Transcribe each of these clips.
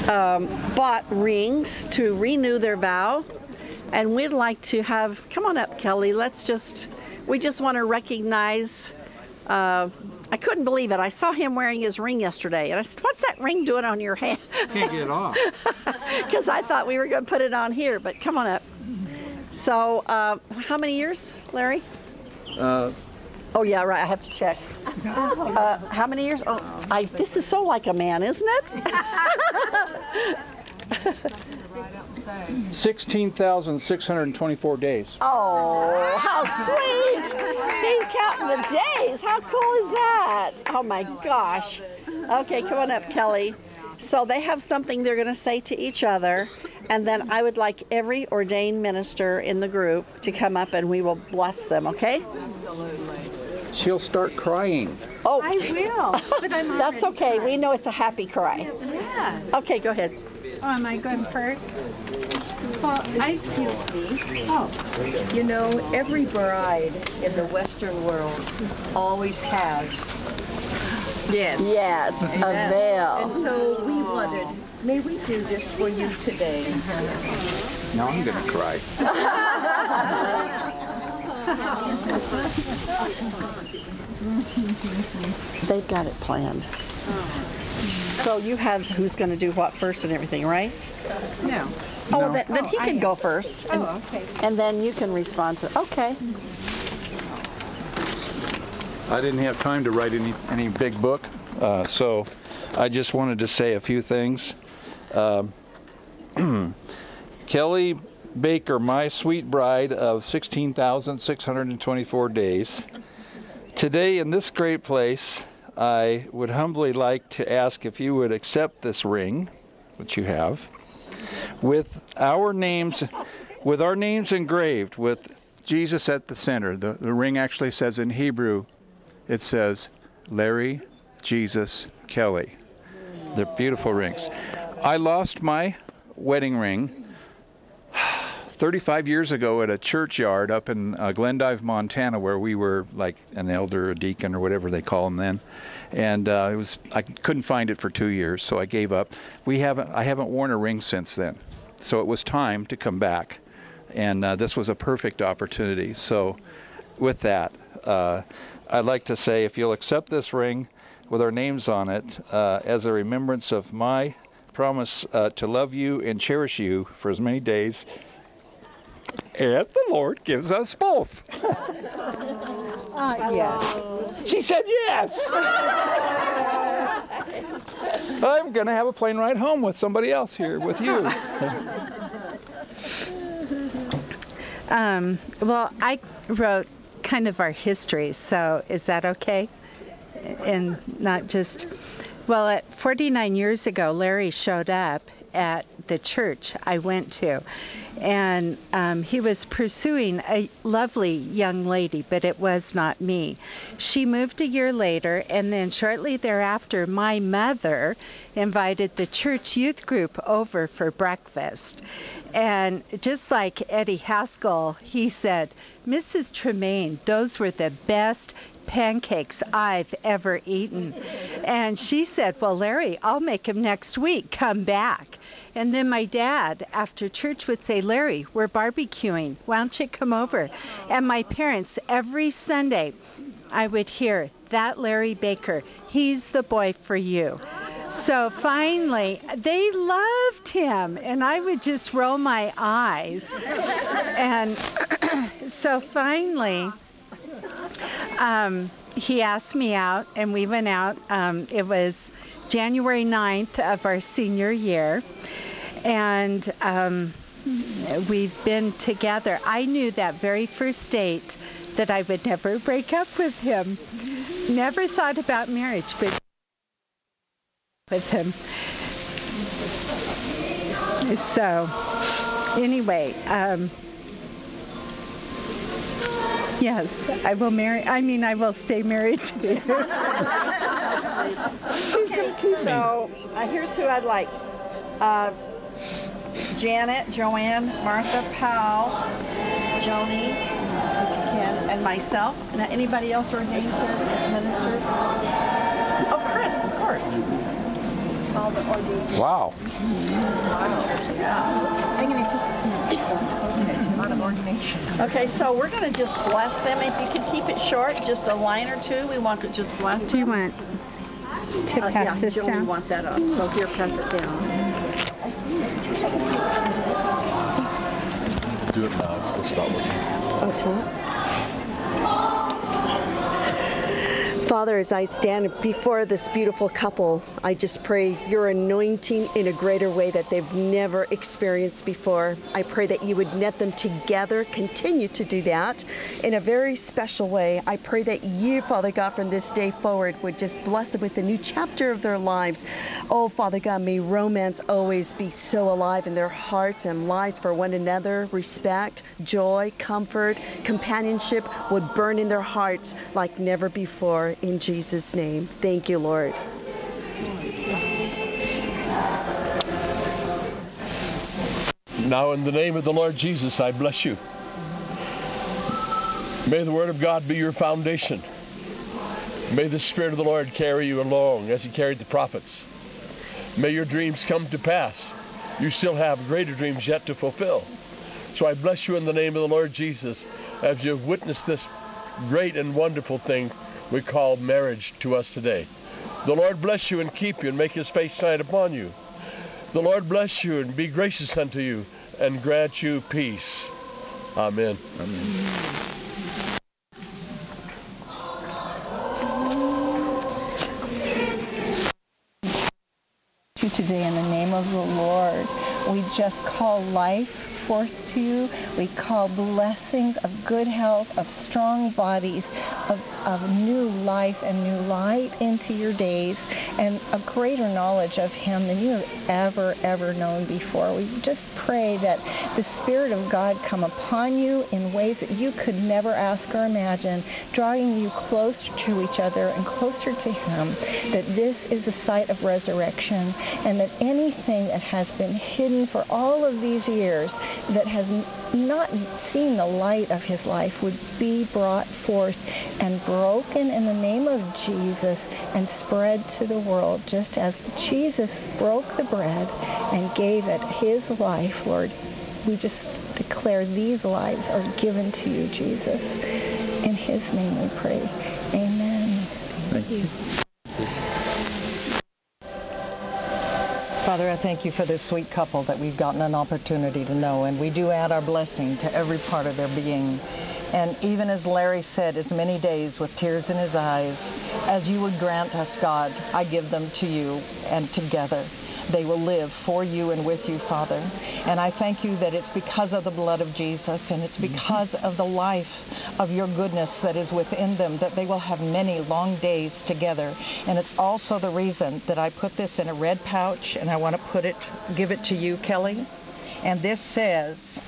bought rings to renew their vow. And we'd like to have, come on up, Kelly, we just want to recognize, I couldn't believe it. I saw him wearing his ring yesterday, and I said, what's that ring doing on your hand? Can't get it off. Because I thought we were going to put it on here, but come on up. So, how many years, Larry? Oh yeah, right. I have to check. How many years? Oh, this is so like a man, isn't it? 16,624 days. Oh, how sweet! He's counting the days. How cool is that? Oh my gosh. Okay, come on up, Kelly. So they have something they're going to say to each other, and then I would like every ordained minister in the group to come up and we will bless them, okay? Absolutely. She'll start crying. Oh, I will. But I'm that's okay. crying. We know it's a happy cry. Yeah. Okay, go ahead. Oh, am I going first? Well, excuse me. Oh. You know, every bride in the Western world always has. Yes. Yes, a veil. And so we wanted, may we do this for you today? Now I'm going to cry. They've got it planned. So you have who's going to do what first and everything, right? No. Oh, No. then he can go first. And, Oh, okay. and then you can respond to, okay. I didn't have time to write any big book, so I just wanted to say a few things. Kelly Baker, my sweet bride of 16,624 days. Today in this great place, I would humbly like to ask if you would accept this ring, which you have, with our names engraved, with Jesus at the center. The ring actually says in Hebrew, it says, Larry, Jesus, Kelly. They're beautiful rings. I lost my wedding ring 35 years ago at a churchyard up in Glendive, Montana, where we were like an elder, a deacon, or whatever they call them then. And I couldn't find it for 2 years, so I gave up. I haven't worn a ring since then. So it was time to come back. And this was a perfect opportunity. So with that, I'd like to say, if you'll accept this ring with our names on it as a remembrance of my promise to love you and cherish you for as many days as the Lord gives us both. Yes. She said yes. I'm going to have a plane ride home with somebody else here, with you. Well, I wrote kind of our history, so is that okay? And not just, well, at 49 years ago, Larry showed up at the church I went to, and he was pursuing a lovely young lady, but it was not me. She moved a year later, and then shortly thereafter, my mother invited the church youth group over for breakfast. And just like Eddie Haskell, he said, Mrs. Tremaine, those were the best pancakes I've ever eaten. And she said, well, Larry, I'll make them next week. Come back. And then my dad, after church, would say, Larry, we're barbecuing. Why don't you come over? And my parents, every Sunday, I would hear, that Larry Baker, he's the boy for you. So finally, they loved him, and I would just roll my eyes. And so finally, he asked me out, and we went out. It was January 9th of our senior year, and we've been together. I knew that very first date that I would never break up with him. Never thought about marriage, but with him. So, anyway, yes, I will I will stay married to you. She's going to keep me. So, here's who I'd like. Janet, Joanne, Martha, Powell, Joni, Ken, and myself. Now, anybody else ordained here as ministers? Oh, Chris, of course. all the ordeal. Wow. I'm going to take a lot of ordination. Okay, so we're going to just bless them. If you can keep it short, just a line or two. We want to just bless them. Do you want to pass this Joey down? wants that on. So here, pass it down. Do it now. It's not working. Oh, it's not? Father, as I stand before this beautiful couple, I just pray your anointing in a greater way that they've never experienced before. I pray that you would knit them together, continue to do that in a very special way. I pray that you, Father God, from this day forward would just bless them with a new chapter of their lives. Oh, Father God, may romance always be so alive in their hearts and lives for one another. Respect, joy, comfort, companionship would burn in their hearts like never before. In Jesus' name, thank you, Lord. Now, in the name of the Lord Jesus, I bless you. May the Word of God be your foundation. May the Spirit of the Lord carry you along as He carried the prophets. May your dreams come to pass. You still have greater dreams yet to fulfill. So I bless you in the name of the Lord Jesus as you've witnessed this great and wonderful thing we call marriage to us today. The Lord bless you and keep you and make His face shine upon you. The Lord bless you and be gracious unto you and grant you peace. Amen. Amen. Today in the name of the Lord, we just call life forth to you. We call blessings of good health, of strong bodies, of new life and new light into your days, and a greater knowledge of Him than you have ever known before. We just pray that the Spirit of God come upon you in ways that you could never ask or imagine, drawing you closer to each other and closer to Him, that this is the site of resurrection, and that anything that has been hidden for all of these years that has not seen the light of His life would be brought forth and broken in the name of Jesus and spread to the world, just as Jesus broke the bread and gave it His life, Lord. We just declare these lives are given to you, Jesus. In His name we pray. Amen. Thank you. Father, I thank you for this sweet couple that we've gotten an opportunity to know, and we do add our blessing to every part of their being. And even as Larry said, as many days with tears in his eyes, as you would grant us, God, I give them to you, and together they will live for you and with you, Father. And I thank you that it's because of the blood of Jesus, and it's because of the life of your goodness that is within them that they will have many long days together. And it's also the reason that I put this in a red pouch, and I want to give it to you, Kelly. And this says,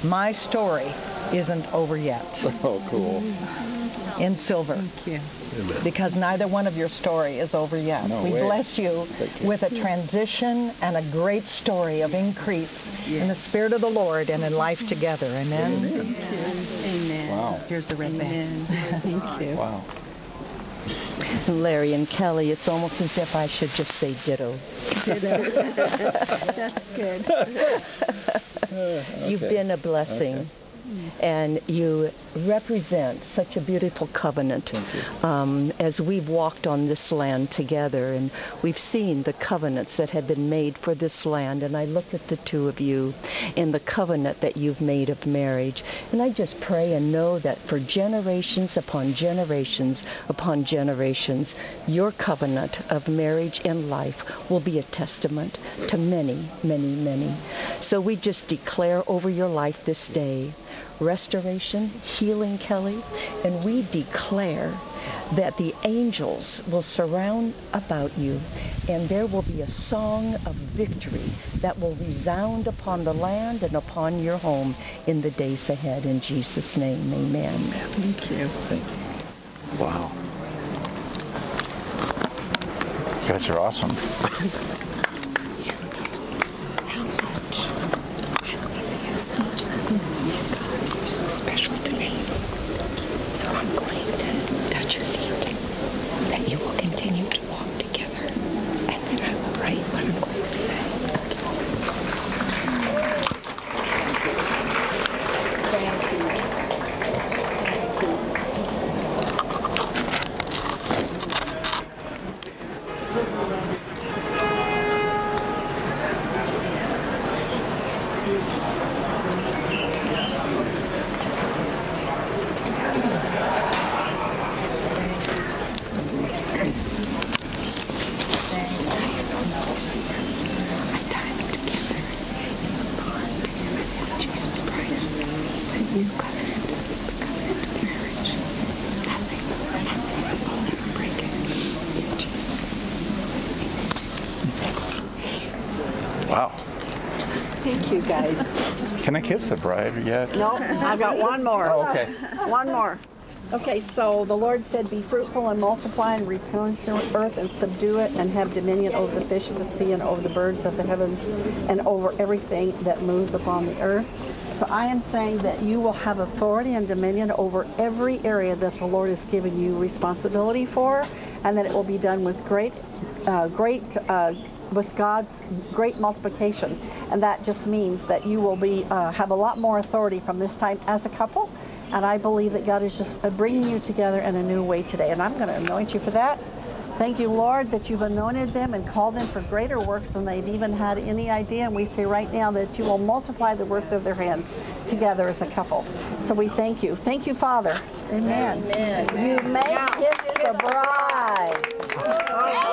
my story isn't over yet. Oh, cool. In silver. Thank you. Because neither one of your story is over yet. No we way. bless you with a transition and a great story of increase in the Spirit of the Lord and in life together. Amen. Amen. Amen. Wow. Here's the red bag. Thank you. Wow. Larry and Kelly, it's almost as if I should just say ditto. That's good. You've been a blessing. And you represent such a beautiful covenant as we've walked on this land together, and we've seen the covenants that have been made for this land. And I look at the two of you and the covenant that you've made of marriage, and I just pray and know that for generations upon generations upon generations, your covenant of marriage and life will be a testament to many, many, many. So we just declare over your life this day restoration, healing, Kelly, and we declare that the angels will surround about you, and there will be a song of victory that will resound upon the land and upon your home in the days ahead. In Jesus' name, amen. Thank you. Thank you. Wow. You guys are awesome. So special to me. So I'm going to touch your feet, that you will continue to walk together, and that you guys. Can I kiss the bride yet? No, I've got one more. Oh, okay. One more. Okay, so the Lord said, be fruitful and multiply and replenish the earth and subdue it and have dominion over the fish of the sea and over the birds of the heavens and over everything that moves upon the earth. So I am saying that you will have authority and dominion over every area that the Lord has given you responsibility for, and that it will be done with with God's great multiplication. And that just means that you will be have a lot more authority from this time as a couple. And I believe that God is just bringing you together in a new way today. And I'm going to anoint you for that. Thank you, Lord, that you've anointed them and called them for greater works than they've even had any idea. And we say right now that you will multiply the works of their hands together as a couple. So we thank you. Thank you, Father. Amen. Amen. You may kiss the bride. Oh.